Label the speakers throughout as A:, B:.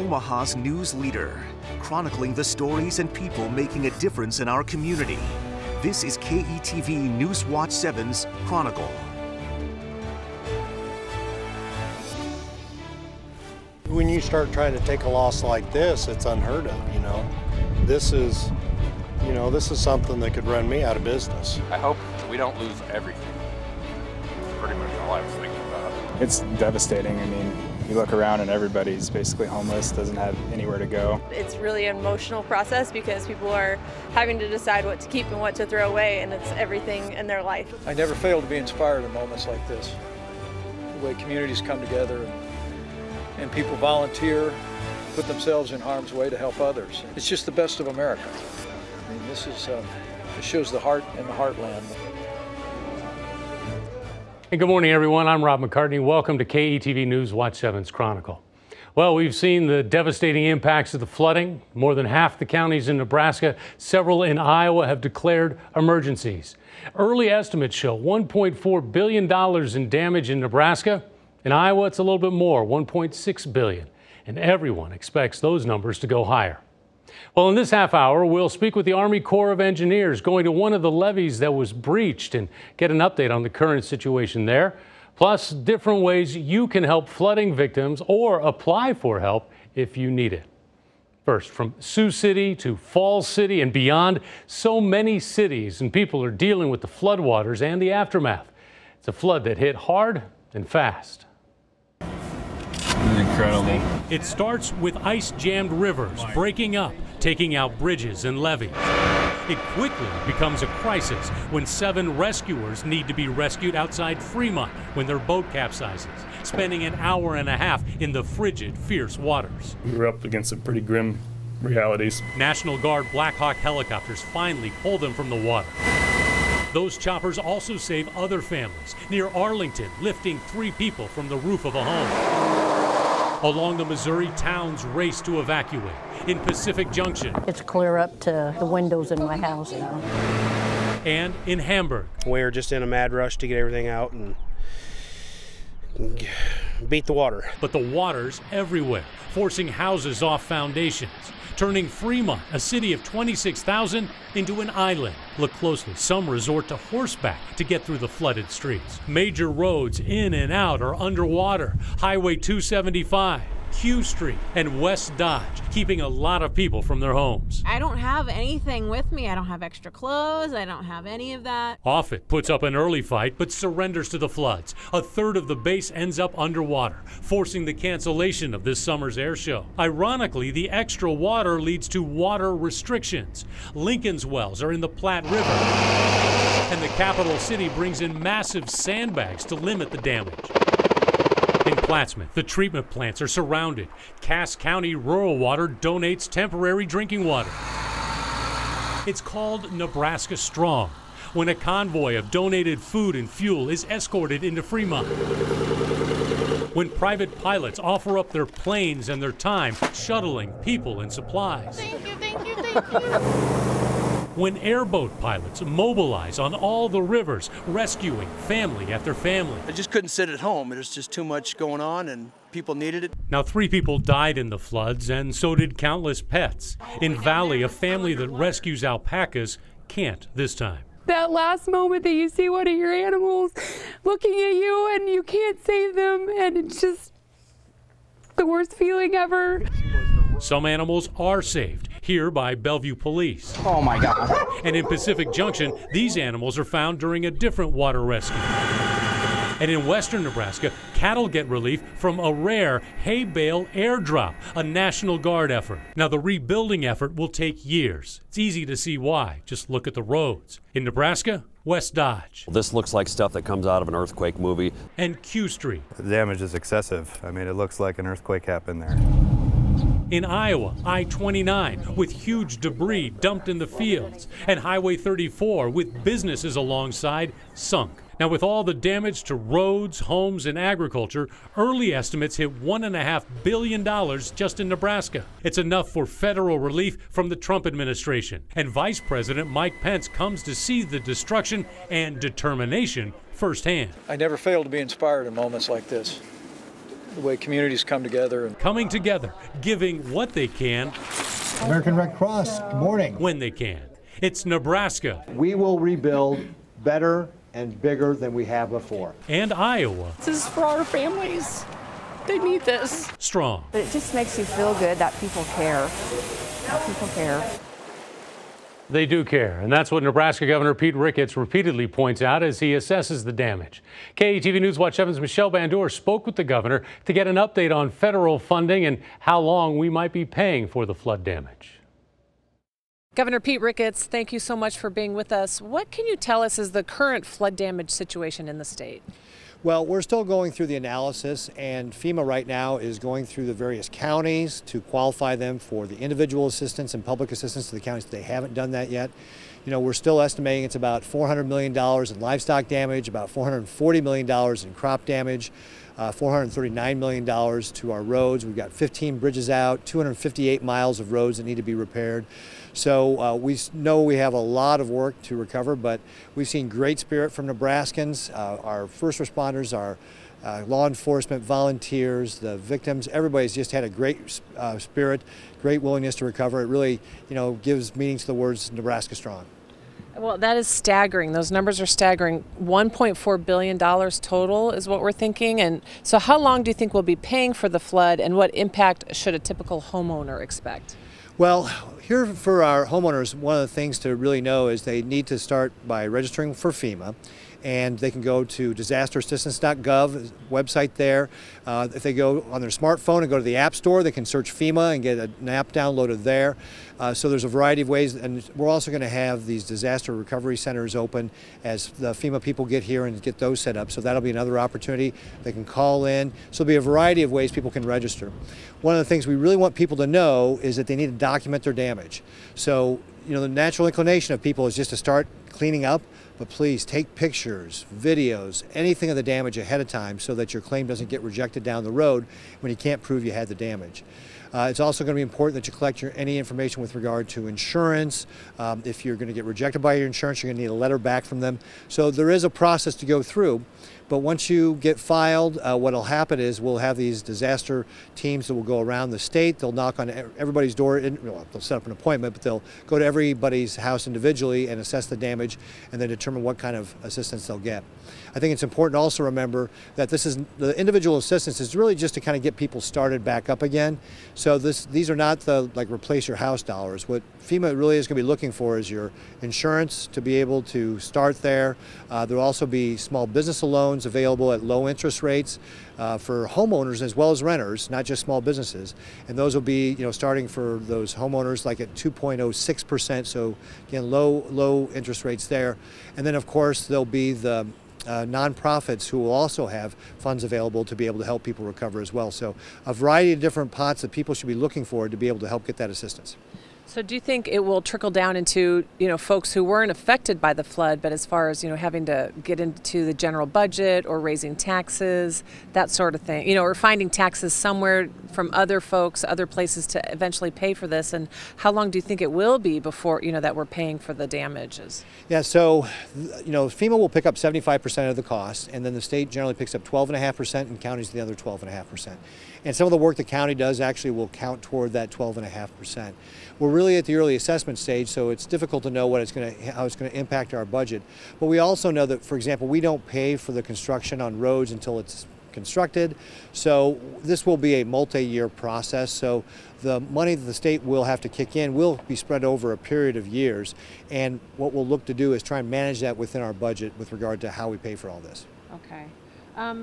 A: Omaha's news leader, chronicling the stories and people making a difference in our community. This is KETV Newswatch 7's Chronicle.
B: When you start trying to take a loss like this, it's unheard of, you know. This is something that could run me out of business.
C: I hope we don't lose everything. That's pretty much all I was thinking about.
D: It's devastating. I mean, you look around and everybody's basically homeless, doesn't have anywhere to go.
E: It's really an emotional process because people are having to decide what to keep and what to throw away, and it's everything in their life.
F: I never fail to be inspired in moments like this. The way communities come together and people volunteer, put themselves in harm's way to help others. It's just the best of America. I mean, this shows the heart and the heartland.
G: Hey, good morning, everyone. I'm Rob McCartney. Welcome to KETV News Watch 7's Chronicle. Well, we've seen the devastating impacts of the flooding. More than half the counties in Nebraska, several in Iowa have declared emergencies. Early estimates show $1.4 billion in damage in Nebraska. In Iowa, it's a little bit more, $1.6 billion. And everyone expects those numbers to go higher. Well, in this half hour, we'll speak with the Army Corps of Engineers going to one of the levees that was breached and get an update on the current situation there. Plus, different ways you can help flooding victims or apply for help if you need it. First, from Sioux City to Falls City and beyond, so many cities and people are dealing with the floodwaters and the aftermath. It's a flood that hit hard and fast.
H: Incredible.
G: It starts with ice-jammed rivers breaking up, taking out bridges and levees. It quickly becomes a crisis when 7 rescuers need to be rescued outside Fremont when their boat capsizes, spending an hour and a half in the frigid, fierce waters.
H: We were up against some pretty grim realities.
G: National Guard Black Hawk helicopters finally pull them from the water. Those choppers also save other families near Arlington, lifting 3 people from the roof of a home. Along the Missouri, towns race to evacuate. In Pacific Junction.
I: It's clear up to the windows in my house now.
G: And in Hamburg.
J: We're just in a mad rush to get everything out and beat the water.
G: But the water's everywhere, forcing houses off foundations, turning Fremont, a city of 26,000, into an island. Look closely, some resort to horseback to get through the flooded streets. Major roads in and out are underwater. Highway 275, Q Street, and West Dodge, keeping a lot of people from their homes.
K: I don't have anything with me. I don't have extra clothes. I don't have any of that.
G: Offutt puts up an early fight but surrenders to the floods. A third of the base ends up underwater, forcing the cancellation of this summer's air show. Ironically, the extra water leads to water restrictions. Lincoln's wells are in the Platte River, and the capital city brings in massive sandbags to limit the damage. In Plattsmouth, the treatment plants are surrounded. Cass County Rural Water donates temporary drinking water. It's called Nebraska Strong, when a convoy of donated food and fuel is escorted into Fremont. When private pilots offer up their planes and their time, shuttling people and supplies.
K: Thank you, thank you, thank you.
G: When airboat pilots mobilize on all the rivers, rescuing family after family.
L: I just couldn't sit at home. There's just too much going on and people needed it.
G: Now 3 people died in the floods and so did countless pets. In Valley, a family that rescues alpacas can't this time.
M: That last moment that you see one of your animals looking at you and you can't save them, and it's just the worst feeling ever.
G: Some animals are saved, here by Bellevue Police.
N: Oh my God.
G: And in Pacific Junction, these animals are found during a different water rescue. And in western Nebraska, cattle get relief from a rare hay bale airdrop, a National Guard effort. Now, the rebuilding effort will take years. It's easy to see why. Just look at the roads. In Nebraska, West Dodge.
O: This looks like stuff that comes out of an earthquake movie.
G: And Q Street.
P: The damage is excessive. I mean, it looks like an earthquake happened there.
G: In Iowa, I-29 with huge debris dumped in the fields, and Highway 34 with businesses alongside sunk. Now, with all the damage to roads, homes, and agriculture, early estimates hit $1.5 billion just in Nebraska. It's enough for federal relief from the Trump administration. And Vice President Mike Pence comes to see the destruction and determination firsthand.
F: I never fail to be inspired in moments like this. the way communities come together.
G: Coming together, giving what they can.
N: American Red Cross, good morning.
G: When they can. It's Nebraska.
N: We will rebuild better and bigger than we have before.
G: And Iowa.
Q: This is for our families. They need this.
G: Strong.
R: But it just makes you feel good that people care. People care.
G: They do care, and that's what Nebraska Governor Pete Ricketts repeatedly points out as he assesses the damage. KETV News Watch 7's Michelle Bandor spoke with the governor to get an update on federal funding and how long we might be paying for the flood damage.
S: Governor Pete Ricketts, thank you so much for being with us. What can you tell us is the current flood damage situation in the state?
N: Well, we're still going through the analysis, and FEMA right now is going through the various counties to qualify them for the individual assistance and public assistance to the counties. They haven't done that yet. You know, we're still estimating it's about $400 million in livestock damage, about $440 million in crop damage, $439 million to our roads. We've got 15 bridges out, 258 miles of roads that need to be repaired. So we know we have a lot of work to recover, but we've seen great spirit from Nebraskans. Our first responders, our law enforcement, volunteers, the victims, everybody's just had a great spirit, great willingness to recover. It really, you know, gives meaning to the words Nebraska Strong.
S: Well, that is staggering. Those numbers are staggering. $1.4 billion total is what we're thinking. And so how long do you think we'll be paying for the flood, and what impact should a typical homeowner expect?
N: Well, here for our homeowners, one of the things to really know is they need to start by registering for FEMA. And they can go to disasterassistance.gov website there. If they go on their smartphone and go to the App Store, they can search FEMA and get an app downloaded there. So there's a variety of ways, and we're also going to have these disaster recovery centers open as the FEMA people get here and get those set up. So that'll be another opportunity. They can call in. So there'll be a variety of ways people can register. One of the things we really want people to know is that they need to document their damage. So, you know, the natural inclination of people is just to start cleaning up. But please take pictures, videos, anything of the damage ahead of time so that your claim doesn't get rejected down the road when you can't prove you had the damage. It's also going to be important that you collect any information with regard to insurance. If you're going to get rejected by your insurance, you're going to need a letter back from them. So there is a process to go through. But once you get filed, what will happen is we'll have these disaster teams that will go around the state. They'll knock on everybody's door. Well, they'll set up an appointment, but they'll go to everybody's house individually and assess the damage and then determine what kind of assistance they'll get. I think it's important to also remember that the individual assistance is really just to kind of get people started back up again. So these are not the replace your house dollars. What FEMA really is going to be looking for is your insurance to be able to start there. There will also be small business loans available at low interest rates for homeowners as well as renters, not just small businesses. And those will be, you know, starting for those homeowners like at 2.06%. So again, low interest rates there. And then of course there'll be the nonprofits who will also have funds available to be able to help people recover as well. So a variety of different pots that people should be looking for to be able to help get that assistance.
S: So do you think it will trickle down into, you know, folks who weren't affected by the flood, but as far as, you know, having to get into the general budget or raising taxes, that sort of thing, you know, or finding taxes somewhere from other folks, other places to eventually pay for this? And how long do you think it will be before, you know, that we're paying for the damages?
N: Yeah, so, you know, FEMA will pick up 75% of the cost, and then the state generally picks up 12.5% and counties the other 12.5%. And some of the work the county does actually will count toward that 12.5%. We're really at the early assessment stage, so it's difficult to know how it's going to impact our budget. But we also know that, for example, we don't pay for the construction on roads until it's constructed. So this will be a multi-year process. So the money that the state will have to kick in will be spread over a period of years. And what we'll look to do is try and manage that within our budget with regard to how we pay for all this.
S: Okay.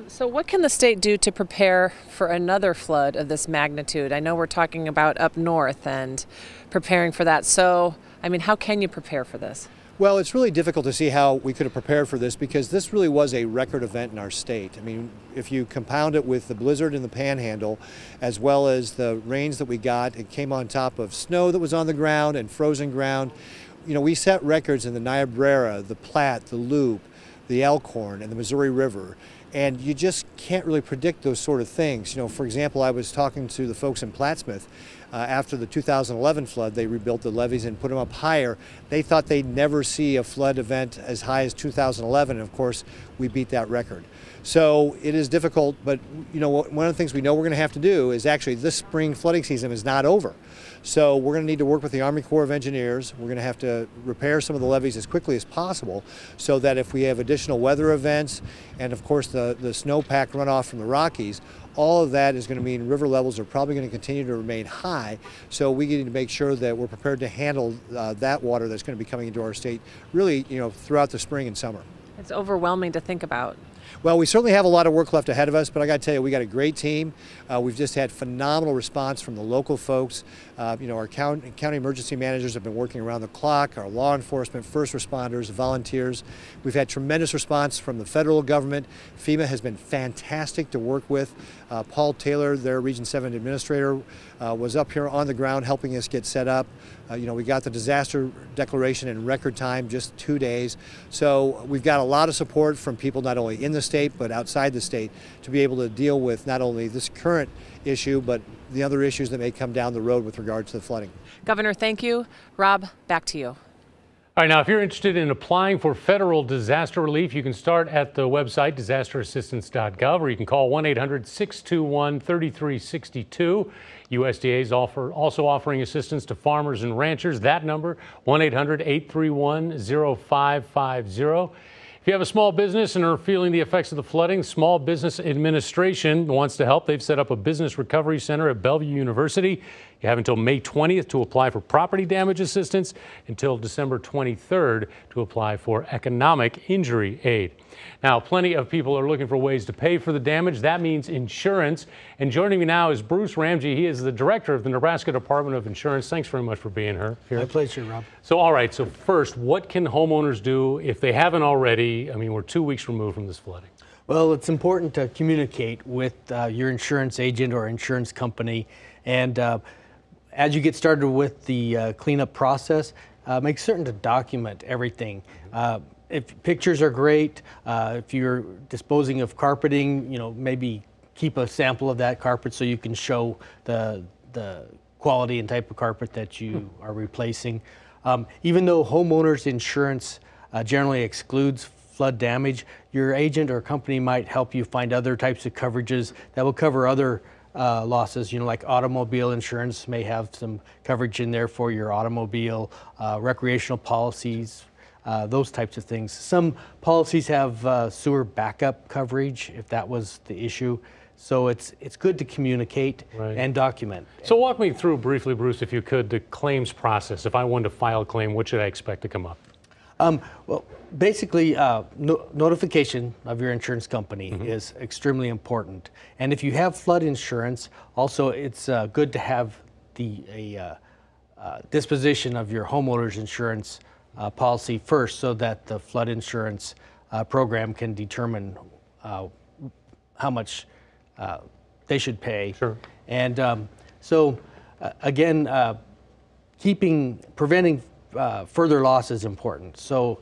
S: So what can the state do to prepare for another flood of this magnitude? I know we're talking about up north and preparing for that. So, I mean, how can you prepare for this?
N: Well, it's really difficult to see how we could have prepared for this because this really was a record event in our state. I mean, if you compound it with the blizzard in the Panhandle, as well as the rains that we got, it came on top of snow that was on the ground and frozen ground. You know, we set records in the Niobrara, the Platte, the Loup, the Elkhorn, and the Missouri River. And you just can't really predict those sort of things. You know, for example, I was talking to the folks in Plattsmouth. after the 2011 flood, they rebuilt the levees and put them up higher. They thought they'd never see a flood event as high as 2011, and of course, we beat that record. So it is difficult, but you know, one of the things we know we're going to have to do is actually this spring flooding season is not over. So we're going to need to work with the Army Corps of Engineers. We're going to have to repair some of the levees as quickly as possible so that if we have additional weather events and of course the snowpack runoff from the Rockies, all of that is going to mean river levels are probably going to continue to remain high. So we need to make sure that we're prepared to handle that water that's going to be coming into our state really, you know, throughout the spring and summer.
S: It's overwhelming to think about.
N: Well, we certainly have a lot of work left ahead of us, but I got to tell you, we got a great team. We've just had phenomenal response from the local folks. You know, our county emergency managers have been working around the clock, our law enforcement, first responders, volunteers. We've had tremendous response from the federal government. FEMA has been fantastic to work with. Paul Taylor, their Region 7 administrator, was up here on the ground helping us get set up. You know, we got the disaster declaration in record time, just 2 days. So we've got a lot of support from people not only in the state but outside the state to be able to deal with not only this current issue but the other issues that may come down the road with regard to the flooding.
S: Governor, thank you. Rob, back to you.
G: All right, now if you're interested in applying for federal disaster relief, you can start at the website disasterassistance.gov, or you can call 1-800-621-3362. USDA is also offering assistance to farmers and ranchers. That number, 1-800-831-0550. If you have a small business and are feeling the effects of the flooding, Small Business Administration wants to help. They've set up a business recovery center at Bellevue University. You have until May 20th to apply for property damage assistance, until December 23rd to apply for economic injury aid. Now, plenty of people are looking for ways to pay for the damage. That means insurance. And joining me now is Bruce Ramsey. He is the director of the Nebraska Department of Insurance. Thanks very much for being here.
T: My pleasure, Rob.
G: So, all right. So first, what can homeowners do if they haven't already? I mean, we're 2 weeks removed from this flooding.
T: Well, it's important to communicate with your insurance agent or insurance company. And as you get started with the cleanup process, make certain to document everything. If pictures are great, if you're disposing of carpeting, you know, maybe keep a sample of that carpet so you can show the quality and type of carpet that you are replacing. Even though homeowners insurance generally excludes flood damage, your agent or company might help you find other types of coverages that will cover other losses. You know, like automobile insurance may have some coverage in there for your automobile, recreational policies, those types of things. Some policies have sewer backup coverage if that was the issue. So it's good to communicate and document.
G: So walk me through briefly, Bruce, if you could, the claims process. If I wanted to file a claim, what should I expect to come up?
T: Well, basically, notification of your insurance company is extremely important. And if you have flood insurance, also it's good to have the disposition of your homeowner's insurance policy first, so that the flood insurance program can determine how much they should pay.
G: Sure.
T: And again, preventing further loss is important. So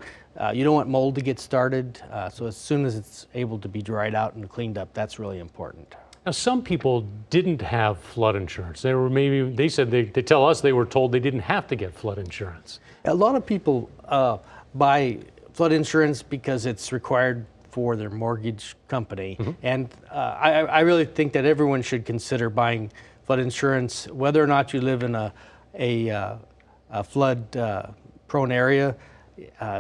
T: you don't want mold to get started. So as soon as it's able to be dried out and cleaned up, that's really important.
G: Now, some people didn't have flood insurance. They said they tell us they were told they didn't have to get flood insurance.
T: A lot of people buy flood insurance because it's required for their mortgage company. And I really think that everyone should consider buying flood insurance, whether or not you live in a flood prone area.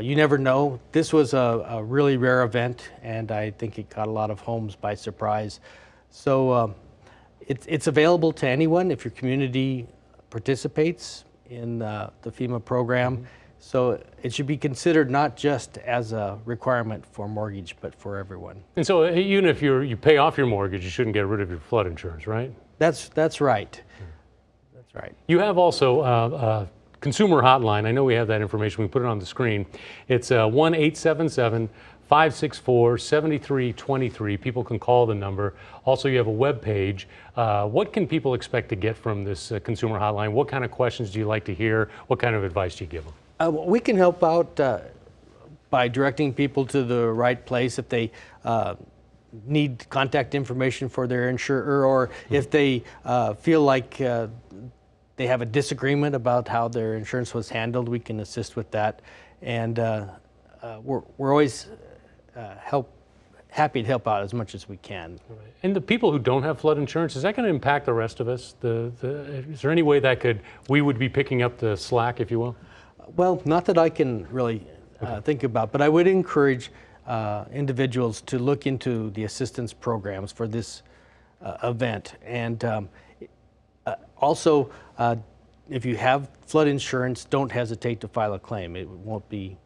T: You never know. This was a really rare event, and I think it caught a lot of homes by surprise. So it's available to anyone if your community participates in the FEMA program. So it should be considered not just as a requirement for mortgage, but for everyone.
G: And so even if you pay off your mortgage, you shouldn't get rid of your flood insurance, right?
T: That's right. That's right.
G: You have also a consumer hotline. I know we have that information. We put it on the screen. It's 1-877-564-7323. People can call the number. Also, you have a web page. What can people expect to get from this consumer hotline? What kind of questions do you like to hear? What kind of advice do you give them?
T: We can help out by directing people to the right place if they need contact information for their insurer, or if they feel like they have a disagreement about how their insurance was handled, we can assist with that. And we're always happy to help out as much as we can.
G: Right. And the people who don't have flood insurance, is that going to impact the rest of us? Is there any way that we would be picking up the slack, if you will?
T: Well, not that I can really think about, but I would encourage individuals to look into the assistance programs for this event. And also, if you have flood insurance, don't hesitate to file a claim. It won't be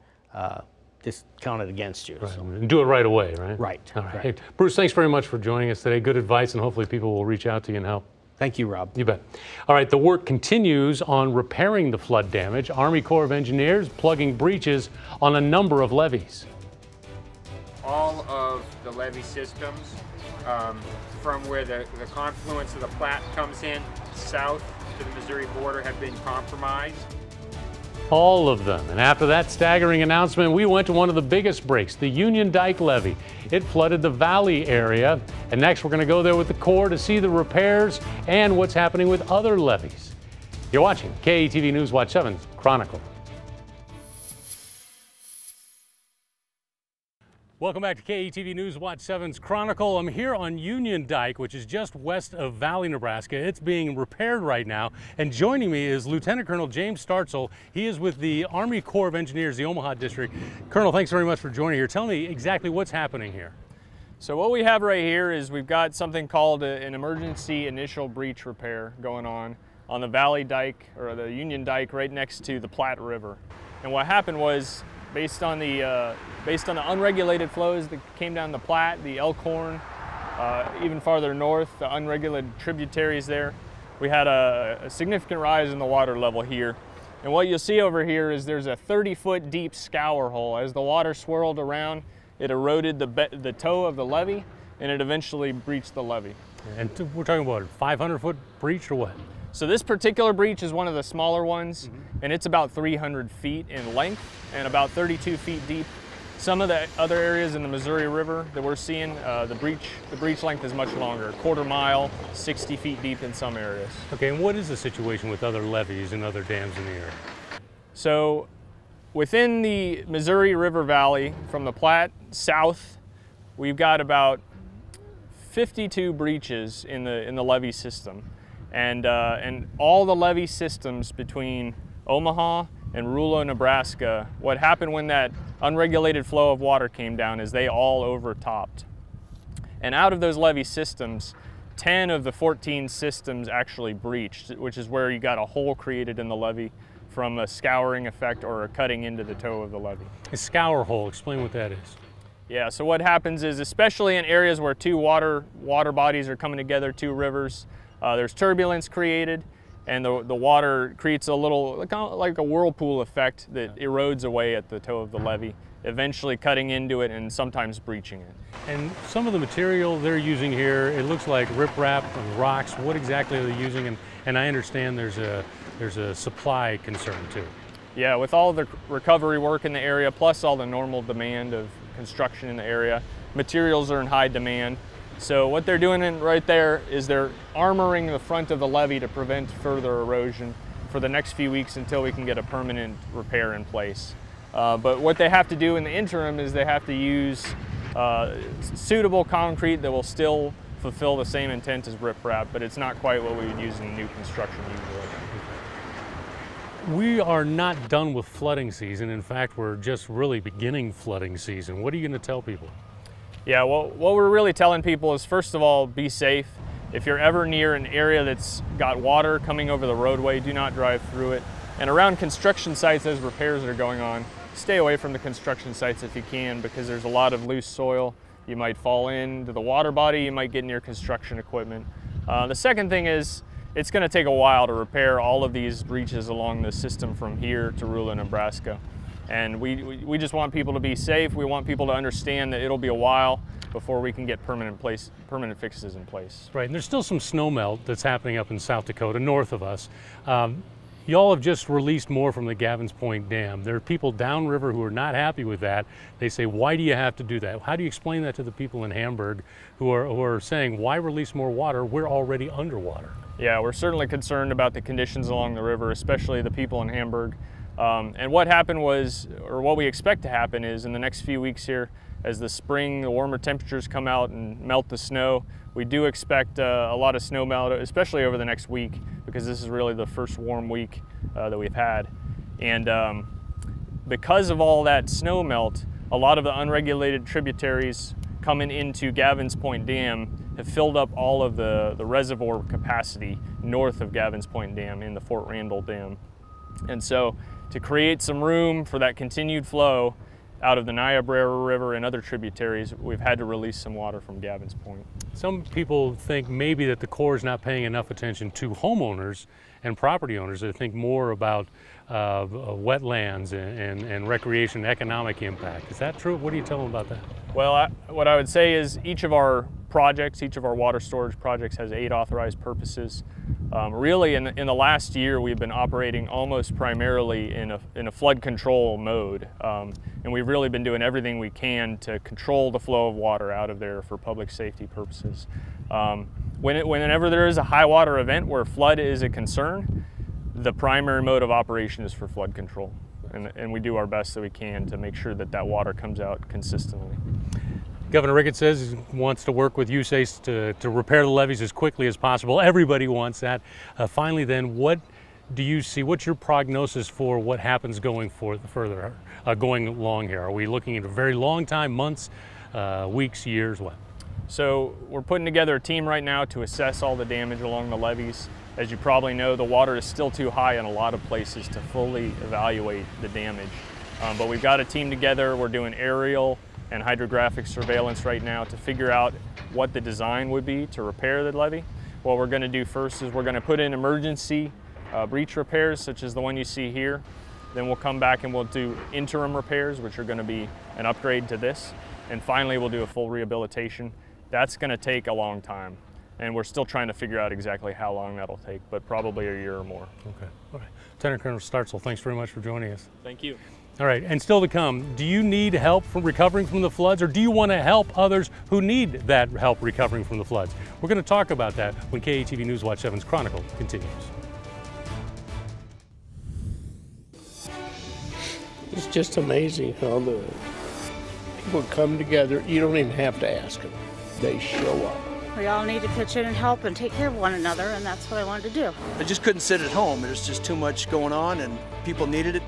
T: discounted against you.
G: Right.
T: So.
G: And do it right away, right?
T: Right.
G: All right.
T: Right.
G: Hey, Bruce, thanks very much for joining us today. Good advice, and hopefully people will reach out to you and help.
T: Thank you, Rob.
G: You bet. All right, the work continues on repairing the flood damage. Army Corps of Engineers plugging breaches on a number of levees.
U: All of the levee systems from where the confluence of the Platte comes in south to the Missouri border have been compromised.
G: All of them. And after that staggering announcement, we went to one of the biggest breaks, the Union Dike levee. It flooded the valley area. And next, we're going to go there with the Corps to see the repairs and what's happening with other levees. You're watching KETV News Watch 7's Chronicle. Welcome back to KETV News Watch 7's Chronicle. I'm here on Union Dike, which is just west of Valley, Nebraska. It's being repaired right now. And joining me is Lieutenant Colonel James Startzel. He is with the Army Corps of Engineers, the Omaha District. Colonel, thanks very much for joining here. Tell me exactly what's happening here.
V: So what we have right here is we've got something called an emergency initial breach repair going on the Valley Dike, or the Union Dike, right next to the Platte River. And what happened was, based on the unregulated flows that came down the Platte, the Elkhorn, even farther north, the unregulated tributaries there, we had a significant rise in the water level here. And what you'll see over here is there's a 30-foot deep scour hole. As the water swirled around, it eroded the toe of the levee, and it eventually breached the levee.
G: And we're talking about a 500-foot breach or what?
V: So this particular breach is one of the smaller ones, and it's about 300 feet in length and about 32 feet deep. Some of the other areas in the Missouri River that we're seeing, the breach length is much longer, 1/4 mile, 60 feet deep in some areas.
G: Okay, and what is the situation with other levees and other dams in the area?
V: So within the Missouri River Valley, from the Platte south, we've got about 52 breaches in the levee system. And all the levee systems between Omaha and Rulo, Nebraska, what happened when that unregulated flow of water came down is they all overtopped. And out of those levee systems, 10 of the 14 systems actually breached, which is where you got a hole created in the levee from a scouring effect or a cutting into the toe of the levee.
G: A scour hole, explain what that is.
V: Yeah, so what happens is, especially in areas where two water bodies are coming together, two rivers, there's turbulence created, and the water creates a little, like a whirlpool effect that erodes away at the toe of the levee, eventually cutting into it and sometimes breaching it.
G: And some of the material they're using here, it looks like riprap and rocks. What exactly are they using? And I understand there's a supply concern too.
V: Yeah, with all the recovery work in the area, plus all the normal demand of construction in the area, materials are in high demand. So what they're doing right there is they're armoring the front of the levee to prevent further erosion for the next few weeks until we can get a permanent repair in place. But what they have to do in the interim is they have to use suitable concrete that will still fulfill the same intent as riprap, but it's not quite what we would use in new construction usually.
G: We are not done with flooding season. In fact, we're just really beginning flooding season. What are you going to tell people?
V: Yeah, well, what we're really telling people is, first of all, be safe. If you're ever near an area that's got water coming over the roadway, do not drive through it. And around construction sites, as repairs are going on, stay away from the construction sites if you can, because there's a lot of loose soil. You might fall into the water body, you might get near construction equipment. The second thing is, it's going to take a while to repair all of these breaches along the system from here to Rulo, Nebraska. And we just want people to be safe. We want people to understand that it'll be a while before we can get permanent fixes in place.
G: Right, and there's still some snow melt that's happening up in South Dakota, north of us. Y'all have just released more from the Gavins Point Dam. There are people downriver who are not happy with that. They say, why do you have to do that? How do you explain that to the people in Hamburg who are saying, why release more water? We're already underwater.
V: Yeah, we're certainly concerned about the conditions along the river, especially the people in Hamburg. And what happened was, or what we expect to happen is in the next few weeks here, as the spring, the warmer temperatures come out and melt the snow, we do expect a lot of snow melt, especially over the next week, because this is really the first warm week that we've had. And because of all that snow melt, a lot of the unregulated tributaries coming into Gavins Point Dam have filled up all of the reservoir capacity north of Gavins Point Dam in the Fort Randall Dam. And so to create some room for that continued flow out of the Niobrara River and other tributaries, we've had to release some water from Gavins Point.
G: Some people think maybe that the Corps is not paying enough attention to homeowners and property owners. They think more about wetlands and recreation and economic impact. Is that true? What do you tell them about that?
V: Well, what I would say is each of our projects, each of our water storage projects has 8 authorized purposes. Really, in the last year, we've been operating almost primarily in a flood control mode, and we've really been doing everything we can to control the flow of water out of there for public safety purposes. Whenever there is a high water event where flood is a concern, the primary mode of operation is for flood control, and we do our best that we can to make sure that that water comes out consistently.
G: Governor Ricketts says he wants to work with USACE to repair the levees as quickly as possible. Everybody wants that. Finally then, what do you see? What's your prognosis for what happens going further, going along here? Are we looking at a very long time, months, weeks, years, what?
V: So we're putting together a team right now to assess all the damage along the levees. As you probably know, the water is still too high in a lot of places to fully evaluate the damage. But we've got a team together. We're doing aerial and hydrographic surveillance right now to figure out what the design would be to repair the levee. What we're going to do first is we're going to put in emergency breach repairs, such as the one you see here. Then we'll come back and we'll do interim repairs, which are going to be an upgrade to this. And finally, we'll do a full rehabilitation. That's going to take a long time, and we're still trying to figure out exactly how long that'll take, but probably a year or more.
G: Okay. All right. Lieutenant Colonel Startzel, thanks very much for joining us.
V: Thank you.
G: All right, and still to come, do you need help from recovering from the floods, or do you want to help others who need that help recovering from the floods? We're going to talk about that when KETV News Watch 7's Chronicle continues.
A: It's just amazing how the people come together. You don't even have to ask them. They show up.
B: We all need to pitch in and help and take care of one another, and that's what I wanted to do.
L: I just couldn't sit at home. There's just too much going on, and people needed it.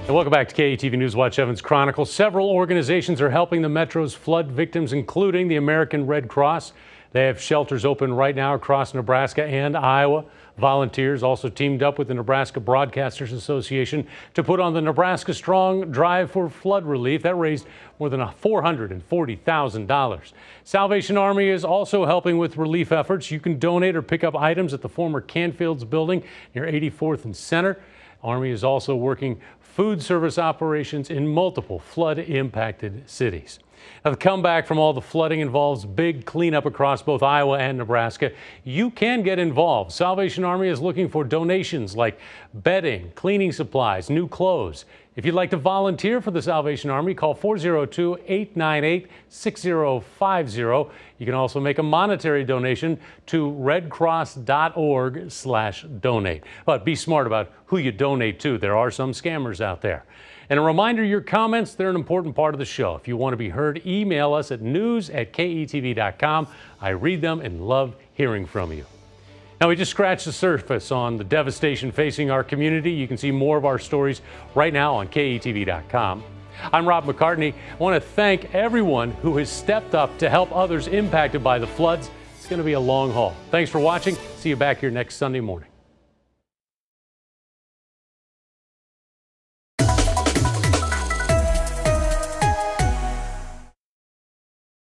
G: And welcome back to KETV News Watch 7's Chronicle. Several organizations are helping the Metro's flood victims, including the American Red Cross. They have shelters open right now across Nebraska and Iowa. Volunteers also teamed up with the Nebraska Broadcasters Association to put on the Nebraska Strong Drive for Flood Relief. That raised more than $440,000. Salvation Army is also helping with relief efforts. You can donate or pick up items at the former Canfields building near 84th and Center. Army is also working food service operations in multiple flood-impacted cities. Now, the comeback from all the flooding involves big cleanup across both Iowa and Nebraska. You can get involved. Salvation Army is looking for donations like bedding, cleaning supplies, new clothes. If you'd like to volunteer for the Salvation Army, call 402-898-6050. You can also make a monetary donation to redcross.org/donate. But be smart about who you donate to. There are some scammers out there. And a reminder, your comments, they're an important part of the show. If you want to be heard, email us at news@ketv.com. I read them and love hearing from you. Now, we just scratched the surface on the devastation facing our community. You can see more of our stories right now on ketv.com. I'm Rob McCartney. I want to thank everyone who has stepped up to help others impacted by the floods. It's going to be a long haul. Thanks for watching. See you back here next Sunday morning.